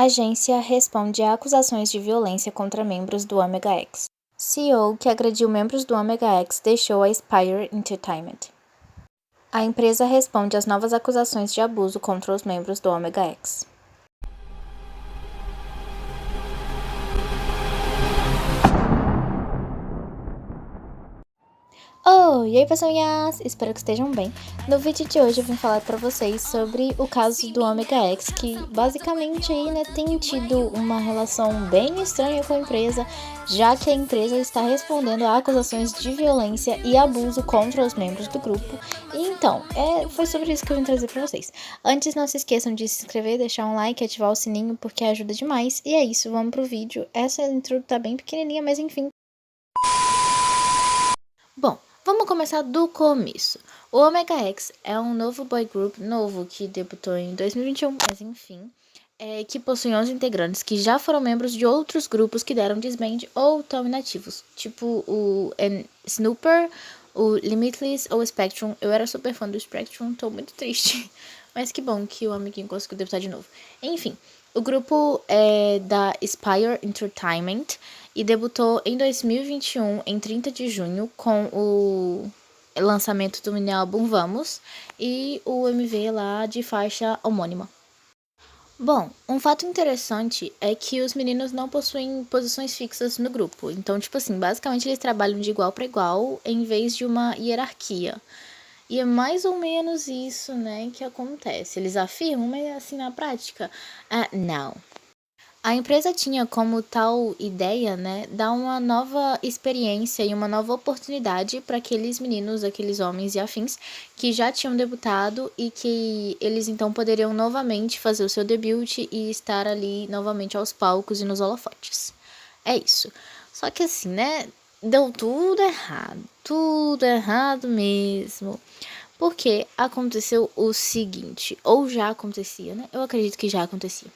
Agência responde a acusações de violência contra membros do Omega X. CEO que agrediu membros do Omega X deixou a Spire Entertainment. A empresa responde às novas acusações de abuso contra os membros do Omega X. E aí pessoinhas, espero que estejam bem. No vídeo de hoje eu vim falar pra vocês sobre o caso do Omega X, que basicamente aí, né, tem tido uma relação bem estranha com a empresa, já que a empresa está respondendo a acusações de violência e abuso contra os membros do grupo. E então, foi sobre isso que eu vim trazer pra vocês. Antes, não se esqueçam de se inscrever, deixar um like e ativar o sininho, porque ajuda demais. E é isso, vamos pro vídeo. Essa intro tá bem pequenininha, mas enfim. Bom, vamos começar do começo. O Omega X é um novo boy group novo que debutou em 2021, mas enfim, que possui 11 integrantes que já foram membros de outros grupos que deram disband ou estão inativos, tipo o Snooper, o Limitless ou o Spectrum. Eu era super fã do Spectrum, tô muito triste, mas que bom que o amiguinho conseguiu debutar de novo. Enfim, o grupo é da Spire Entertainment e debutou em 2021, em 30 de junho, com o lançamento do mini álbum Vamos e o MV lá de faixa homônima. Bom, um fato interessante é que os meninos não possuem posições fixas no grupo. Então, tipo assim, basicamente eles trabalham de igual para igual em vez de uma hierarquia. E é mais ou menos isso, né, que acontece. Eles afirmam, mas assim, na prática, não. A empresa tinha como tal ideia, né, dar uma nova experiência e uma nova oportunidade para aqueles meninos, aqueles homens e afins que já tinham debutado e que eles então poderiam novamente fazer o seu debut e estar ali novamente aos palcos e nos holofotes. É isso. Só que assim, né, deu tudo errado mesmo. Porque aconteceu o seguinte, ou já acontecia, né? Eu acredito que já acontecia.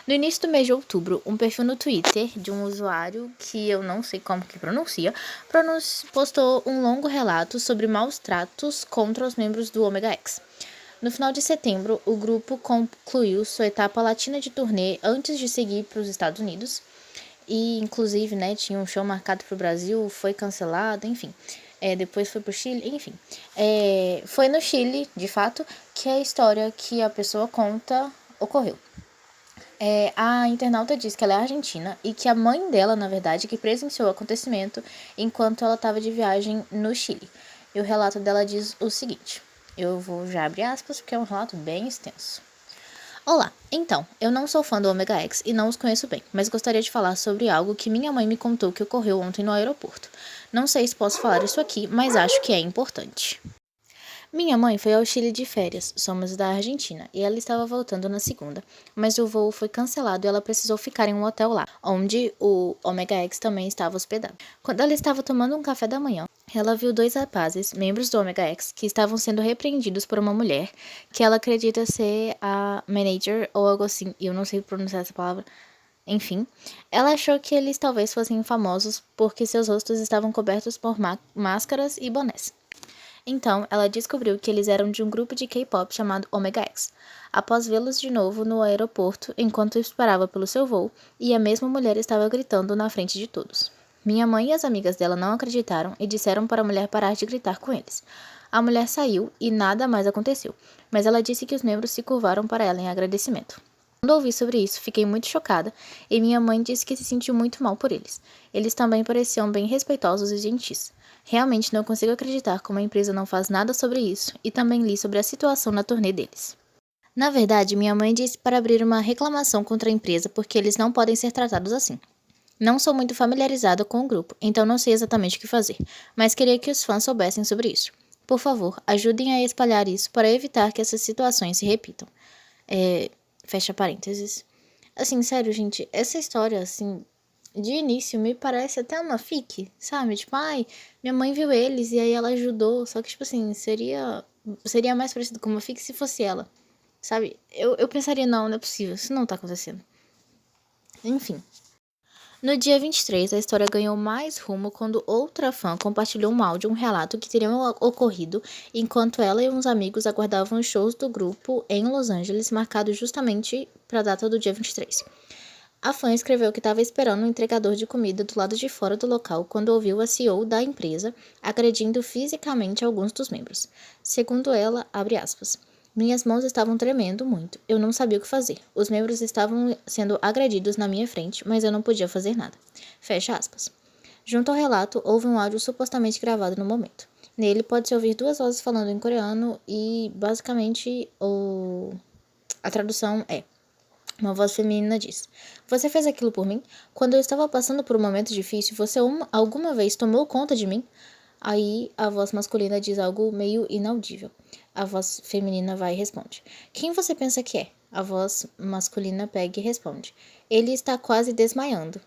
No início do mês de outubro, um perfil no Twitter de um usuário, que eu não sei como que pronuncia, postou um longo relato sobre maus tratos contra os membros do Omega X. No final de setembro, o grupo concluiu sua etapa latina de turnê antes de seguir para os Estados Unidos. E, inclusive, né, tinha um show marcado para o Brasil, foi cancelado, enfim. Depois foi pro Chile, enfim. Foi no Chile, de fato, que a história que a pessoa conta ocorreu. A internauta diz que ela é argentina e que a mãe dela, na verdade, que presenciou o acontecimento enquanto ela estava de viagem no Chile. E o relato dela diz o seguinte, eu vou já abrir aspas porque é um relato bem extenso. Olá, então, eu não sou fã do Omega X e não os conheço bem, mas gostaria de falar sobre algo que minha mãe me contou que ocorreu ontem no aeroporto. Não sei se posso falar isso aqui, mas acho que é importante. Minha mãe foi ao Chile de férias, somos da Argentina, e ela estava voltando na segunda, mas o voo foi cancelado e ela precisou ficar em um hotel lá, onde o Omega X também estava hospedado. Quando ela estava tomando um café da manhã, ela viu dois rapazes, membros do Omega X, que estavam sendo repreendidos por uma mulher, que ela acredita ser a manager ou algo assim, e eu não sei pronunciar essa palavra. Enfim, ela achou que eles talvez fossem famosos porque seus rostos estavam cobertos por máscaras e bonés. Então, ela descobriu que eles eram de um grupo de K-pop chamado Omega X. Após vê-los de novo no aeroporto, enquanto esperava pelo seu voo, e a mesma mulher estava gritando na frente de todos. Minha mãe e as amigas dela não acreditaram e disseram para a mulher parar de gritar com eles. A mulher saiu e nada mais aconteceu, mas ela disse que os membros se curvaram para ela em agradecimento. Quando ouvi sobre isso, fiquei muito chocada e minha mãe disse que se sentiu muito mal por eles. Eles também pareciam bem respeitosos e gentis. Realmente não consigo acreditar como a empresa não faz nada sobre isso e também li sobre a situação na turnê deles. Na verdade, minha mãe disse para abrir uma reclamação contra a empresa porque eles não podem ser tratados assim. Não sou muito familiarizada com o grupo, então não sei exatamente o que fazer, mas queria que os fãs soubessem sobre isso. Por favor, ajudem a espalhar isso para evitar que essas situações se repitam. Fecha parênteses. Assim, sério, gente, essa história, assim, de início me parece até uma fic, sabe? Tipo, ai, minha mãe viu eles e aí ela ajudou. Só que, tipo assim, seria mais parecido com uma fic se fosse ela, sabe? Eu pensaria, não é possível, isso não tá acontecendo. Enfim. No dia 23, a história ganhou mais rumo quando outra fã compartilhou um áudio, um relato que teria ocorrido enquanto ela e uns amigos aguardavam os shows do grupo em Los Angeles, marcado justamente para a data do dia 23. A fã escreveu que estava esperando um entregador de comida do lado de fora do local quando ouviu a CEO da empresa agredindo fisicamente alguns dos membros. Segundo ela, abre aspas, minhas mãos estavam tremendo muito. Eu não sabia o que fazer. Os membros estavam sendo agredidos na minha frente, mas eu não podia fazer nada. Fecha aspas. Junto ao relato, houve um áudio supostamente gravado no momento. Nele pode-se ouvir duas vozes falando em coreano e, basicamente, a tradução é: uma voz feminina diz: você fez aquilo por mim? Quando eu estava passando por um momento difícil, você alguma vez tomou conta de mim? Aí a voz masculina diz algo meio inaudível. A voz feminina vai e responde: quem você pensa que é? A voz masculina pega e responde: ele está quase desmaiando.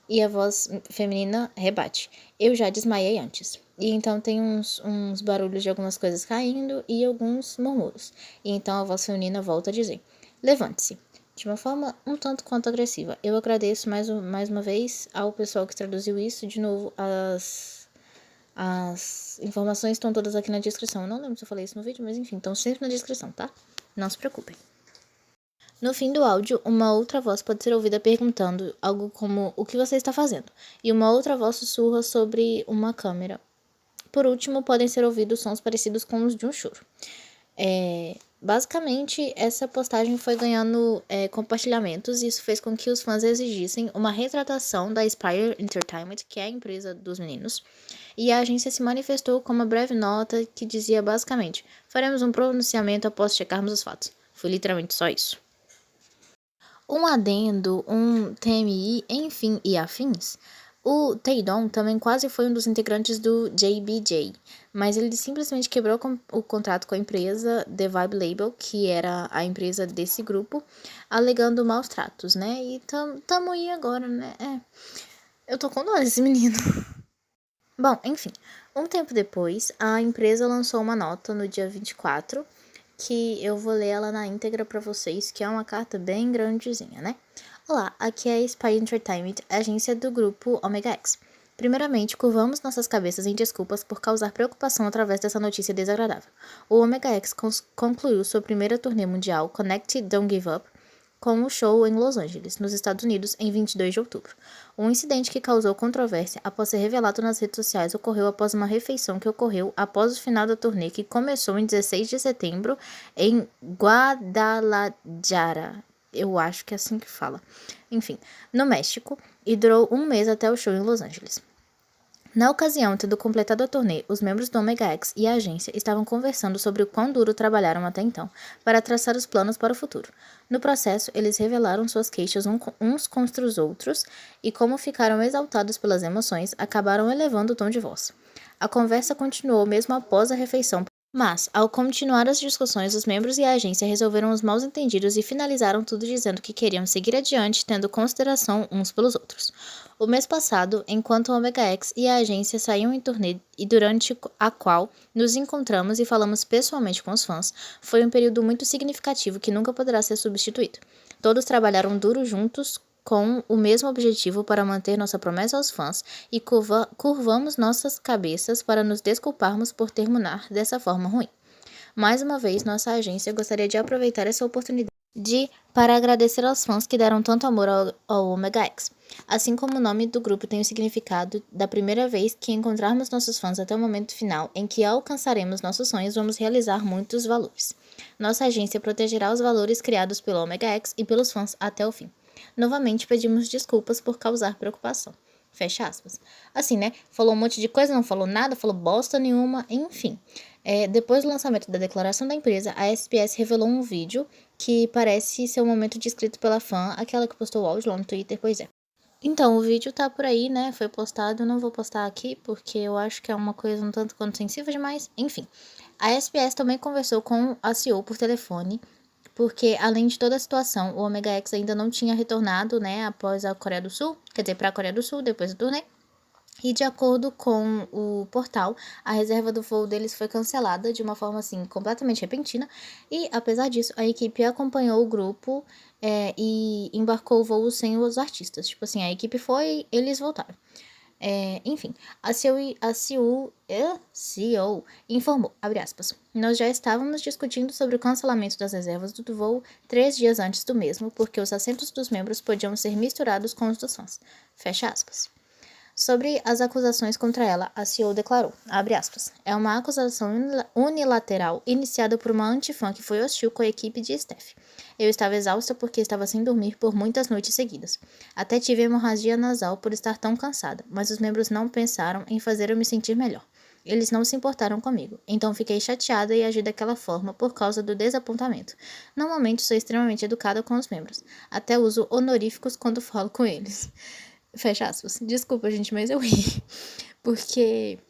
E a voz feminina rebate: eu já desmaiei antes. E então tem uns barulhos de algumas coisas caindo e alguns murmúrios. E então a voz feminina volta a dizer: levante-se. De uma forma um tanto quanto agressiva. Eu agradeço mais uma vez ao pessoal que traduziu isso. De novo, as informações estão todas aqui na descrição. Eu não lembro se eu falei isso no vídeo, mas enfim, estão sempre na descrição, tá? Não se preocupem. No fim do áudio, uma outra voz pode ser ouvida perguntando algo como: o que você está fazendo? E uma outra voz sussurra sobre uma câmera. Por último, podem ser ouvidos sons parecidos com os de um choro. Basicamente, essa postagem foi ganhando compartilhamentos e isso fez com que os fãs exigissem uma retratação da Spire Entertainment, que é a empresa dos meninos, e a agência se manifestou com uma breve nota que dizia basicamente: faremos um pronunciamento após checarmos os fatos. Foi literalmente só isso. Um adendo, um TMI, enfim, e afins. O Taedong também quase foi um dos integrantes do JBJ, mas ele simplesmente quebrou o contrato com a empresa The Vibe Label, que era a empresa desse grupo, alegando maus tratos, né? E tamo aí agora, né? Eu tô com dó desse menino. Bom, enfim, um tempo depois, a empresa lançou uma nota no dia 24, que eu vou ler ela na íntegra pra vocês, que é uma carta bem grandezinha, né? Olá, aqui é a Spy Entertainment, agência do grupo Omega X. Primeiramente, curvamos nossas cabeças em desculpas por causar preocupação através dessa notícia desagradável. O Omega X concluiu sua primeira turnê mundial, Connect Don't Give Up, com um show em Los Angeles, nos Estados Unidos, em 22 de outubro. Um incidente que causou controvérsia após ser revelado nas redes sociais ocorreu após uma refeição que ocorreu após o final da turnê, que começou em 16 de setembro em Guadalajara. Eu acho que é assim que fala. Enfim, no México, e durou um mês até o show em Los Angeles. Na ocasião, tendo completado a turnê, os membros do Omega X e a agência estavam conversando sobre o quão duro trabalharam até então, para traçar os planos para o futuro. No processo, eles revelaram suas queixas uns contra os outros e, como ficaram exaltados pelas emoções, acabaram elevando o tom de voz. A conversa continuou mesmo após a refeição, mas, ao continuar as discussões, os membros e a agência resolveram os mal-entendidos e finalizaram tudo dizendo que queriam seguir adiante, tendo consideração uns pelos outros. O mês passado, enquanto o Omega X e a agência saíam em turnê e durante a qual nos encontramos e falamos pessoalmente com os fãs, foi um período muito significativo que nunca poderá ser substituído. Todos trabalharam duro juntos com o mesmo objetivo para manter nossa promessa aos fãs e curvamos nossas cabeças para nos desculparmos por terminar dessa forma ruim. Mais uma vez, nossa agência gostaria de aproveitar essa oportunidade para agradecer aos fãs que deram tanto amor ao Omega X. Assim como o nome do grupo tem o significado da primeira vez que encontrarmos nossos fãs até o momento final em que alcançaremos nossos sonhos, vamos realizar muitos valores. Nossa agência protegerá os valores criados pelo Omega X e pelos fãs até o fim. Novamente pedimos desculpas por causar preocupação. Fecha aspas. Assim, né? Falou um monte de coisa, não falou nada, falou bosta nenhuma, enfim. Depois do lançamento da declaração da empresa, a SPS revelou um vídeo que parece ser um momento descrito pela fã, aquela que postou o áudio lá no Twitter, pois é. Então, o vídeo tá por aí, né? Foi postado, eu não vou postar aqui, porque eu acho que é uma coisa um tanto quanto sensível demais. Enfim, a SPS também conversou com a CEO por telefone, porque, além de toda a situação, o Omega X ainda não tinha retornado, né, após a Coreia do Sul, quer dizer, para a Coreia do Sul, depois do turnê. E de acordo com o portal, a reserva do voo deles foi cancelada de uma forma assim completamente repentina. E apesar disso, a equipe acompanhou o grupo e embarcou o voo sem os artistas. Tipo assim, a equipe foi, eles voltaram. Enfim, a CEO informou, abre aspas, nós já estávamos discutindo sobre o cancelamento das reservas do voo 3 dias antes do mesmo, porque os assentos dos membros podiam ser misturados com os dos fãs. Fecha aspas. Sobre as acusações contra ela, a CEO declarou, abre aspas, é uma acusação unilateral iniciada por uma antifã que foi hostil com a equipe de Steph. Eu estava exausta porque estava sem dormir por muitas noites seguidas. Até tive hemorragia nasal por estar tão cansada, mas os membros não pensaram em fazer eu me sentir melhor. Eles não se importaram comigo, então fiquei chateada e agi daquela forma por causa do desapontamento. Normalmente sou extremamente educada com os membros, até uso honoríficos quando falo com eles. Fecha aspas. Desculpa, gente, mas eu ri. Porque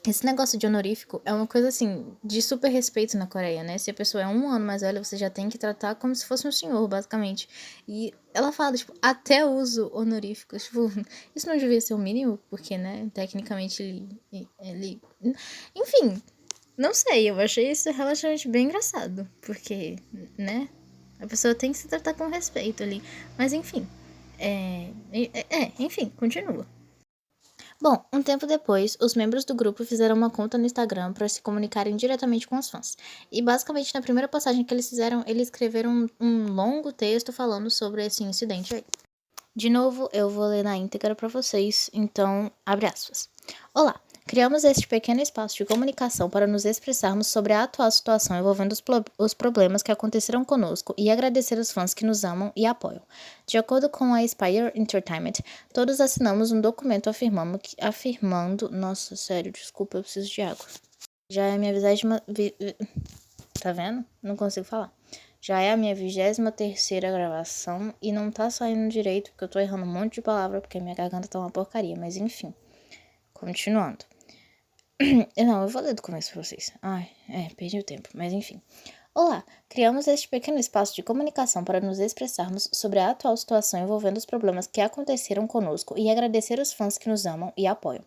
esse negócio de honorífico é uma coisa, assim, de super respeito na Coreia, né? Se a pessoa é 1 ano mais velha, você já tem que tratar como se fosse um senhor, basicamente. E ela fala, tipo, até uso honoríficos. Tipo, isso não devia ser o mínimo, porque, né, tecnicamente ele... Enfim, não sei, eu achei isso relativamente bem engraçado. Porque, né, a pessoa tem que se tratar com respeito ali. Mas, enfim... enfim, continua. Bom, um tempo depois, os membros do grupo fizeram uma conta no Instagram para se comunicarem diretamente com os fãs. E basicamente, na primeira postagem que eles fizeram, eles escreveram um longo texto falando sobre esse incidente aí. De novo, eu vou ler na íntegra para vocês, então, abre aspas. Olá, criamos este pequeno espaço de comunicação para nos expressarmos sobre a atual situação envolvendo os problemas que aconteceram conosco e agradecer os fãs que nos amam e apoiam. De acordo com a Spire Entertainment, todos assinamos um documento afirmando... Nossa, sério, desculpa, eu preciso de água. Já é a minha 20ª... Tá vendo? Não consigo falar. Já é a minha 23ª gravação e não tá saindo direito porque eu tô errando um monte de palavra porque minha garganta tá uma porcaria, mas enfim. Continuando. Não, eu vou ler do começo pra vocês. Perdi o tempo, mas enfim. Olá, criamos este pequeno espaço de comunicação para nos expressarmos sobre a atual situação envolvendo os problemas que aconteceram conosco e agradecer os fãs que nos amam e apoiam.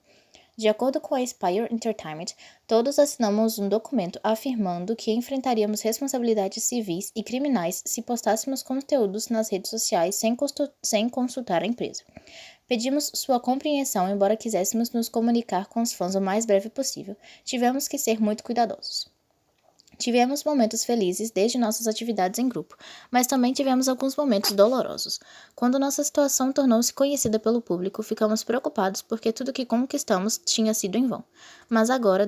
De acordo com a Spire Entertainment, todos assinamos um documento afirmando que enfrentaríamos responsabilidades civis e criminais se postássemos conteúdos nas redes sociais sem consultar a empresa. Pedimos sua compreensão, embora quiséssemos nos comunicar com os fãs o mais breve possível. Tivemos que ser muito cuidadosos. Tivemos momentos felizes desde nossas atividades em grupo, mas também tivemos alguns momentos dolorosos. Quando nossa situação tornou-se conhecida pelo público, ficamos preocupados porque tudo que conquistamos tinha sido em vão. Mas agora,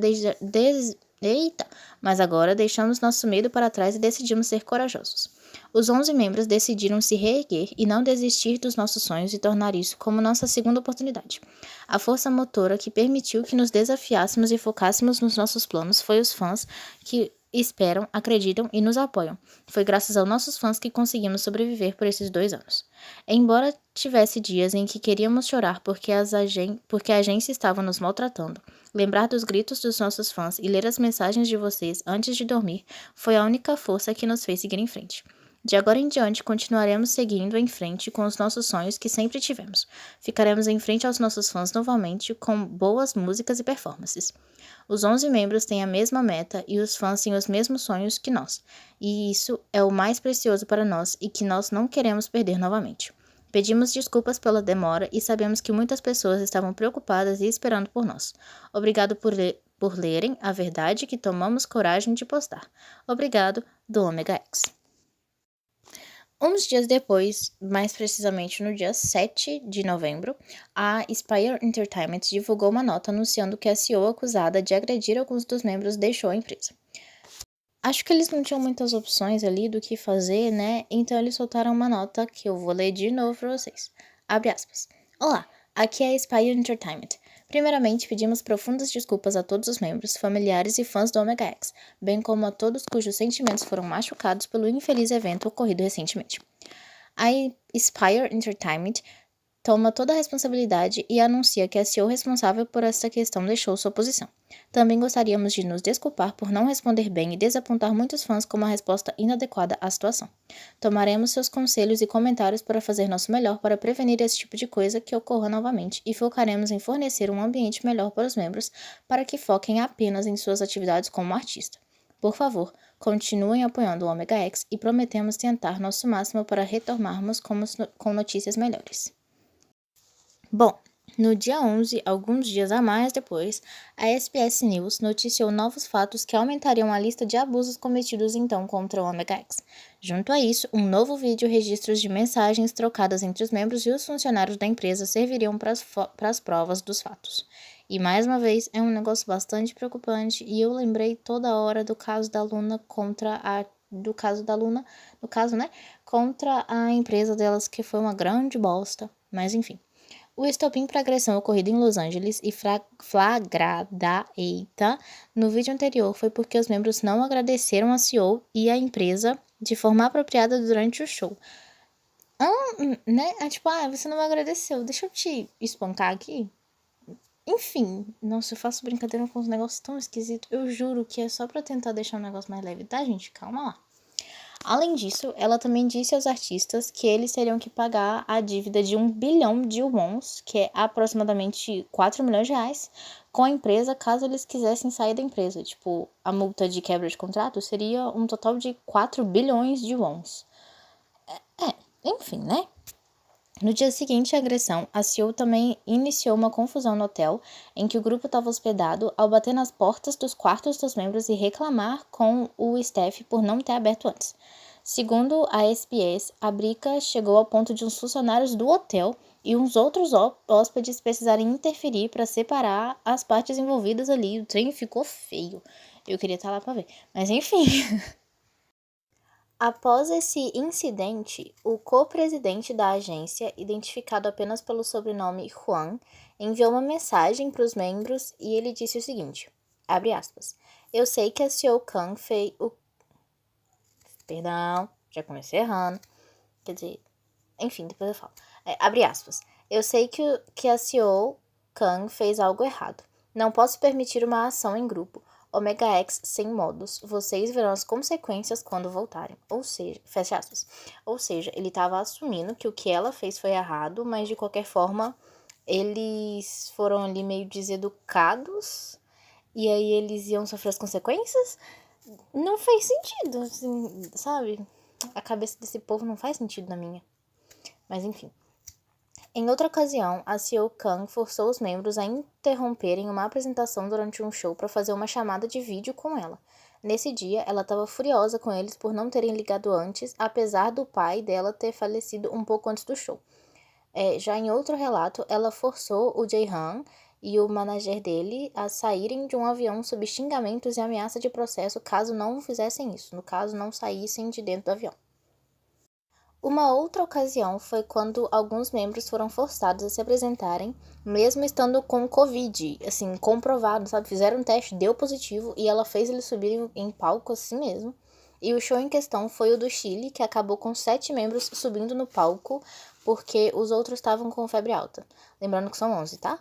deixamos nosso medo para trás e decidimos ser corajosos. Os 11 membros decidiram se reerguer e não desistir dos nossos sonhos e tornar isso como nossa segunda oportunidade. A força motora que permitiu que nos desafiássemos e focássemos nos nossos planos foi os fãs que esperam, acreditam e nos apoiam. Foi graças aos nossos fãs que conseguimos sobreviver por esses 2 anos. Embora tivesse dias em que queríamos chorar porque a agência estava nos maltratando, lembrar dos gritos dos nossos fãs e ler as mensagens de vocês antes de dormir foi a única força que nos fez seguir em frente. De agora em diante, continuaremos seguindo em frente com os nossos sonhos que sempre tivemos. Ficaremos em frente aos nossos fãs novamente com boas músicas e performances. Os 11 membros têm a mesma meta e os fãs têm os mesmos sonhos que nós. E isso é o mais precioso para nós e que nós não queremos perder novamente. Pedimos desculpas pela demora e sabemos que muitas pessoas estavam preocupadas e esperando por nós. Obrigado por lerem a verdade que tomamos coragem de postar. Obrigado, do Omega X. Uns dias depois, mais precisamente no dia 7 de novembro, a Spire Entertainment divulgou uma nota anunciando que a CEO acusada de agredir alguns dos membros deixou a empresa. Acho que eles não tinham muitas opções ali do que fazer, né? Então eles soltaram uma nota que eu vou ler de novo para vocês. Abre aspas. Olá, aqui é a Spire Entertainment. Primeiramente, pedimos profundas desculpas a todos os membros, familiares e fãs do Omega X, bem como a todos cujos sentimentos foram machucados pelo infeliz evento ocorrido recentemente. A Spire Entertainment toma toda a responsabilidade e anuncia que a CEO responsável por esta questão deixou sua posição. Também gostaríamos de nos desculpar por não responder bem e desapontar muitos fãs com uma resposta inadequada à situação. Tomaremos seus conselhos e comentários para fazer nosso melhor para prevenir esse tipo de coisa que ocorra novamente e focaremos em fornecer um ambiente melhor para os membros para que foquem apenas em suas atividades como artista. Por favor, continuem apoiando o Omega X e prometemos tentar nosso máximo para retornarmos com notícias melhores. Bom, no dia 11, alguns dias a mais depois, a SBS News noticiou novos fatos que aumentariam a lista de abusos cometidos então contra o Omega X. Junto a isso, um novo vídeo registros de mensagens trocadas entre os membros e os funcionários da empresa serviriam para as provas dos fatos. E mais uma vez, é um negócio bastante preocupante e eu lembrei toda hora do caso da Luna contra contra a empresa delas, que foi uma grande bosta, mas enfim. O estopim para a agressão ocorrida em Los Angeles e flagrada no vídeo anterior foi porque os membros não agradeceram a CEO e a empresa de forma apropriada durante o show. Né? Você não me agradeceu, deixa eu te espancar aqui. Enfim, nossa, eu faço brincadeira com uns negócios tão esquisitos. Eu juro que é só pra tentar deixar o negócio mais leve, tá, gente? Calma lá. Além disso, ela também disse aos artistas que eles teriam que pagar a dívida de 1 bilhão de wons, que é aproximadamente 4 milhões de reais, com a empresa caso eles quisessem sair da empresa. Tipo, a multa de quebra de contrato seria um total de 4 bilhões de wons. Enfim, né? No dia seguinte à agressão, a CEO também iniciou uma confusão no hotel em que o grupo estava hospedado ao bater nas portas dos quartos dos membros e reclamar com o staff por não ter aberto antes. Segundo a SBS, a briga chegou ao ponto de uns funcionários do hotel e uns outros hóspedes precisarem interferir para separar as partes envolvidas ali. O trem ficou feio. Eu queria estar lá para ver. Mas enfim... Após esse incidente, o co-presidente da agência, identificado apenas pelo sobrenome Huang, enviou uma mensagem para os membros e ele disse o seguinte, abre aspas, eu sei que a CEO Kang fez o... Perdão, já comecei errando. Quer dizer, enfim, depois eu falo. Abre aspas, eu sei que a CEO Kang fez algo errado. Não posso permitir uma ação em grupo. Omega X sem modos, vocês verão as consequências quando voltarem. Ou seja, fecha aspas. Ou seja, ele estava assumindo que o que ela fez foi errado, mas de qualquer forma, eles foram ali meio deseducados e aí eles iam sofrer as consequências. Não fez sentido, assim, sabe? A cabeça desse povo não faz sentido na minha. Mas enfim. Em outra ocasião, a CEO Kang forçou os membros a interromperem uma apresentação durante um show para fazer uma chamada de vídeo com ela. Nesse dia, ela estava furiosa com eles por não terem ligado antes, apesar do pai dela ter falecido um pouco antes do show. Já em outro relato, ela forçou o Jae-han e o manager dele a saírem de um avião sob xingamentos e ameaça de processo caso não fizessem isso, no caso, não saíssem de dentro do avião. Uma outra ocasião foi quando alguns membros foram forçados a se apresentarem, mesmo estando com Covid, assim, comprovado, sabe? Fizeram um teste, deu positivo e ela fez eles subirem em palco assim mesmo. E o show em questão foi o do Chile, que acabou com 7 membros subindo no palco, porque os outros estavam com febre alta. Lembrando que são 11, tá?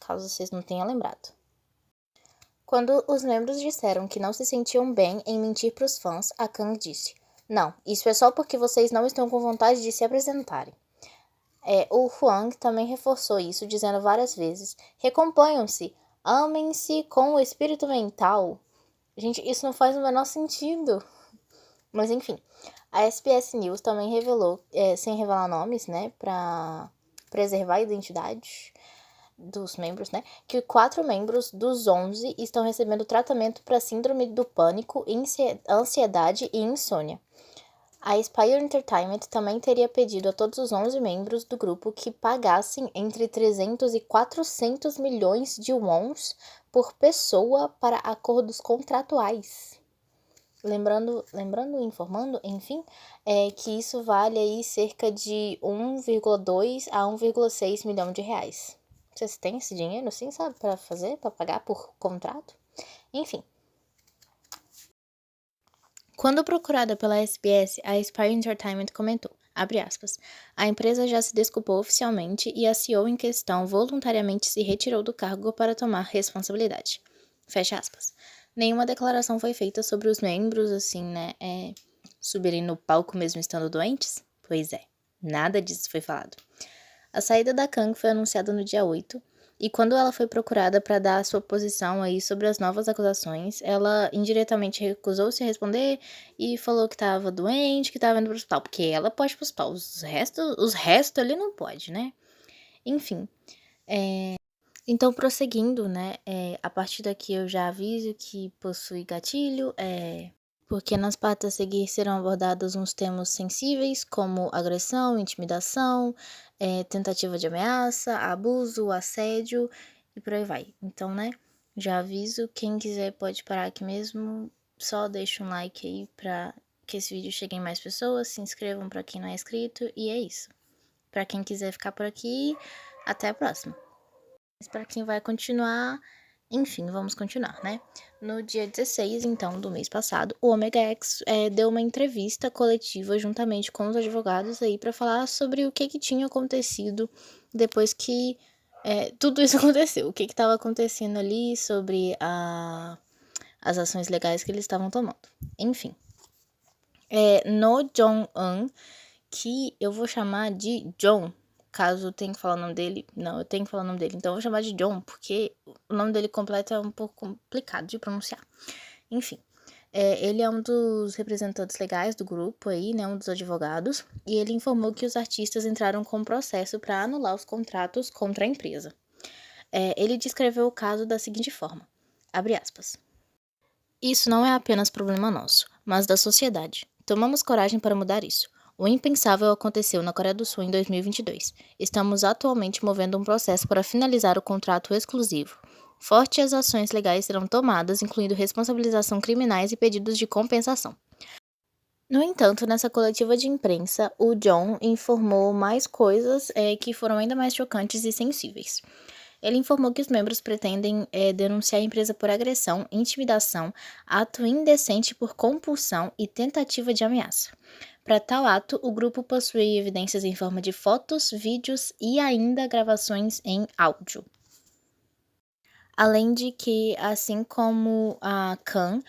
Caso vocês não tenham lembrado. Quando os membros disseram que não se sentiam bem em mentir para os fãs, a Kang disse... Não, isso é só porque vocês não estão com vontade de se apresentarem. O Huang também reforçou isso, dizendo várias vezes, recomponham-se, amem-se com o espírito mental. Gente, isso não faz o menor sentido. Mas enfim, a SBS News também revelou, sem revelar nomes, né, para preservar a identidade dos membros, né, que 4 membros dos 11 estão recebendo tratamento para síndrome do pânico, ansiedade e insônia. A Spire Entertainment também teria pedido a todos os 11 membros do grupo que pagassem entre 300 e 400 milhões de wons por pessoa para acordos contratuais. Lembrando e informando, enfim, que isso vale aí cerca de 1,2 a 1,6 milhão de reais. Vocês têm esse dinheiro, assim, sabe, para pagar por contrato? Enfim. Quando procurada pela SBS, a Spire Entertainment comentou, Abre aspas. A empresa já se desculpou oficialmente e a CEO em questão voluntariamente se retirou do cargo para tomar responsabilidade. Fecha aspas. Nenhuma declaração foi feita sobre os membros, assim, né, subirem no palco mesmo estando doentes? Pois é, nada disso foi falado. A saída da Kang foi anunciada no dia 8, e quando ela foi procurada para dar a sua posição aí sobre as novas acusações, ela indiretamente recusou-se a responder e falou que estava doente, que estava indo para o hospital, porque ela pode ir para o hospital, os restos ali não pode, né? Enfim, então prosseguindo, né, a partir daqui eu já aviso que possui gatilho, porque nas partes a seguir serão abordados uns temas sensíveis, como agressão, intimidação, tentativa de ameaça, abuso, assédio e por aí vai. Então, né, já aviso, quem quiser pode parar aqui mesmo, só deixa um like aí pra que esse vídeo chegue em mais pessoas, se inscrevam pra quem não é inscrito e é isso. Pra quem quiser ficar por aqui, até a próxima. Mas pra quem vai continuar, enfim, vamos continuar, né? No dia 16, então, do mês passado, o Omega X deu uma entrevista coletiva juntamente com os advogados aí para falar sobre o que tinha acontecido depois que tudo isso aconteceu. O que estava acontecendo ali sobre as ações legais que eles estavam tomando. Enfim, no Jong-un, que eu vou chamar de John, caso eu tenha que falar o nome dele. Não, eu tenho que falar o nome dele. Então eu vou chamar de John, porque o nome dele completo é um pouco complicado de pronunciar. Enfim, ele é um dos representantes legais do grupo aí, né? Um dos advogados. E ele informou que os artistas entraram com um processo para anular os contratos contra a empresa. Ele descreveu o caso da seguinte forma, abre aspas. Isso não é apenas problema nosso, mas da sociedade. Tomamos coragem para mudar isso. O impensável aconteceu na Coreia do Sul em 2022. Estamos atualmente movendo um processo para finalizar o contrato exclusivo. Fortes ações legais serão tomadas, incluindo responsabilização criminais e pedidos de compensação. No entanto, nessa coletiva de imprensa, o John informou mais coisas que foram ainda mais chocantes e sensíveis. Ele informou que os membros pretendem denunciar a empresa por agressão, intimidação, ato indecente por compulsão e tentativa de ameaça. Para tal ato, o grupo possui evidências em forma de fotos, vídeos e ainda gravações em áudio. Além de que, assim como a Khan,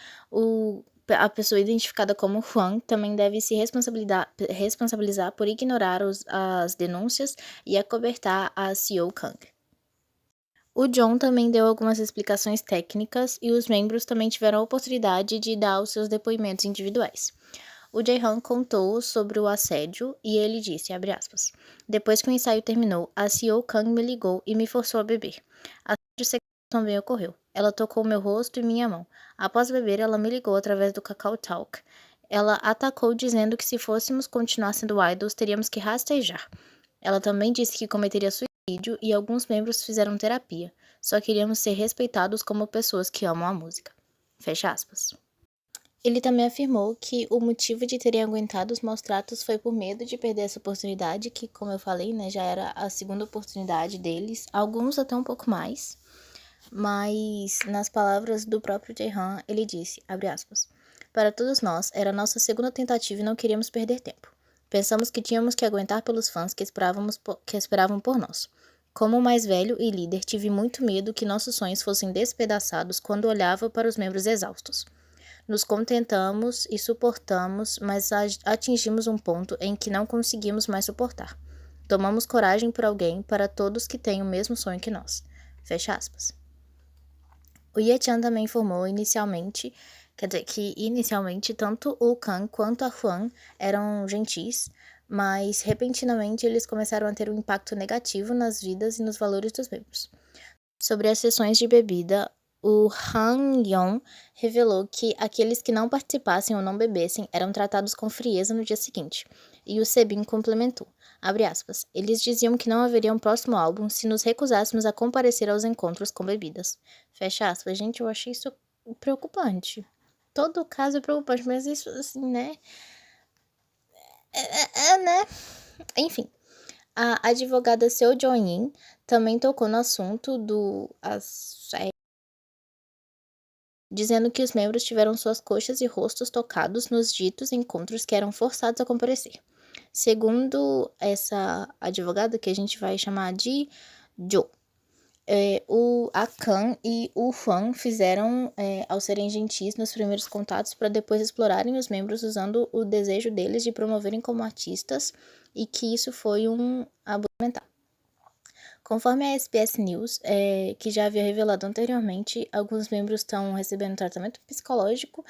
a pessoa identificada como Huang também deve se responsabilizar por ignorar as denúncias e acobertar a CEO Kang. O John também deu algumas explicações técnicas e os membros também tiveram a oportunidade de dar os seus depoimentos individuais. O Jae-han contou sobre o assédio e ele disse, abre aspas, depois que o ensaio terminou, a CEO Kang me ligou e me forçou a beber. Assédio sexual também ocorreu. Ela tocou meu rosto e minha mão. Após beber, ela me ligou através do Kakao Talk. Ela atacou dizendo que se fôssemos continuar sendo idols, teríamos que rastejar. Ela também disse que cometeria suicídio e alguns membros fizeram terapia. Só queríamos ser respeitados como pessoas que amam a música. Fecha aspas. Ele também afirmou que o motivo de terem aguentado os maus tratos foi por medo de perder essa oportunidade, que, como eu falei, né, já era a segunda oportunidade deles, alguns até um pouco mais. Mas, nas palavras do próprio Jae-han, ele disse, abre aspas, para todos nós, era a nossa segunda tentativa e não queríamos perder tempo. Pensamos que tínhamos que aguentar pelos fãs que esperavam por nós. Como mais velho e líder, tive muito medo que nossos sonhos fossem despedaçados quando olhava para os membros exaustos. Nos contentamos e suportamos, mas atingimos um ponto em que não conseguimos mais suportar. Tomamos coragem por alguém para todos que têm o mesmo sonho que nós. Fecha aspas. O Ye-chan também informou que inicialmente tanto o Kang quanto a Huan eram gentis, mas repentinamente eles começaram a ter um impacto negativo nas vidas e nos valores dos membros. Sobre as sessões de bebida, o Han Yong revelou que aqueles que não participassem ou não bebessem eram tratados com frieza no dia seguinte, e o Sebin complementou, abre aspas, eles diziam que não haveria um próximo álbum se nos recusássemos a comparecer aos encontros com bebidas. Fecha aspas. Gente, eu achei isso preocupante. Todo caso é preocupante, mas isso, assim, né? Né? Enfim. A advogada Seo Jo-in também tocou no assunto do dizendo que os membros tiveram suas coxas e rostos tocados nos ditos encontros que eram forçados a comparecer. Segundo essa advogada, que a gente vai chamar de Jo, a Kang e o Huang fizeram ao serem gentis nos primeiros contatos para depois explorarem os membros usando o desejo deles de promoverem como artistas e que isso foi um abuso mental. Conforme a SBS News, que já havia revelado anteriormente, alguns membros estão recebendo tratamento psicológico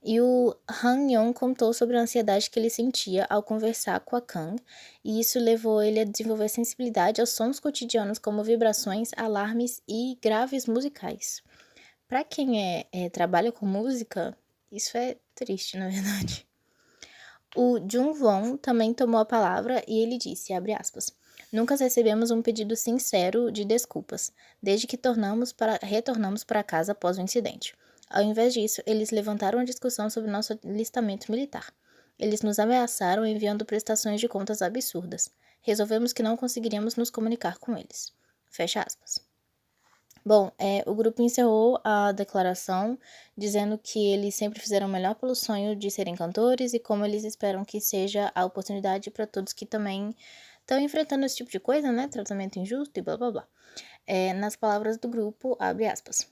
e o Han Yong contou sobre a ansiedade que ele sentia ao conversar com a Kang, e isso levou ele a desenvolver sensibilidade aos sons cotidianos como vibrações, alarmes e graves musicais. Para quem trabalha com música, isso é triste, na verdade. O Jung Won também tomou a palavra e ele disse, abre aspas, nunca recebemos um pedido sincero de desculpas, desde que retornamos para casa após o incidente. Ao invés disso, eles levantaram a discussão sobre nosso alistamento militar. Eles nos ameaçaram enviando prestações de contas absurdas. Resolvemos que não conseguiríamos nos comunicar com eles. Fecha aspas. Bom, o grupo encerrou a declaração dizendo que eles sempre fizeram o melhor pelo sonho de serem cantores e como eles esperam que seja a oportunidade para todos que também estão enfrentando esse tipo de coisa, né? Tratamento injusto e blá blá blá. Nas palavras do grupo, abre aspas.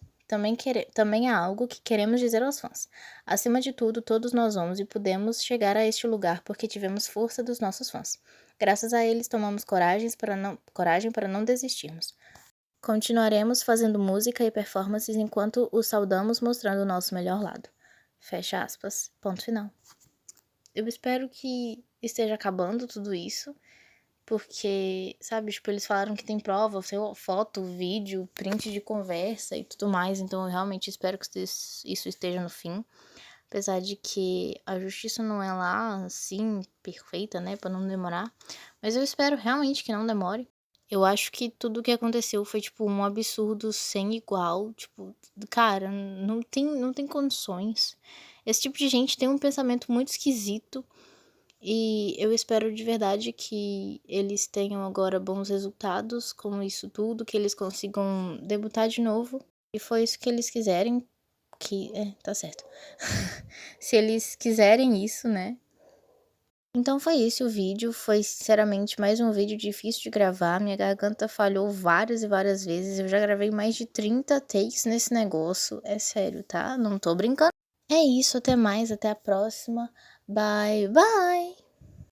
Também há algo que queremos dizer aos fãs. Acima de tudo, todos nós vamos e podemos chegar a este lugar porque tivemos força dos nossos fãs. Graças a eles, tomamos coragem para não desistirmos. Continuaremos fazendo música e performances enquanto os saudamos mostrando o nosso melhor lado. Fecha aspas. Ponto final. Eu espero que esteja acabando tudo isso. Porque, sabe, tipo, eles falaram que tem prova, foto, vídeo, print de conversa e tudo mais. Então, eu realmente espero que isso esteja no fim. Apesar de que a justiça não é lá, assim, perfeita, né, pra não demorar. Mas eu espero realmente que não demore. Eu acho que tudo o que aconteceu foi, tipo, um absurdo sem igual. Tipo, cara, não tem condições. Esse tipo de gente tem um pensamento muito esquisito. E eu espero de verdade que eles tenham agora bons resultados com isso tudo, que eles consigam debutar de novo. E foi isso que eles quiserem, tá certo. Se eles quiserem isso, né? Então foi isso o vídeo, foi sinceramente mais um vídeo difícil de gravar, minha garganta falhou várias e várias vezes, eu já gravei mais de 30 takes nesse negócio, é sério, tá? Não tô brincando. É isso, até mais, até a próxima, bye bye!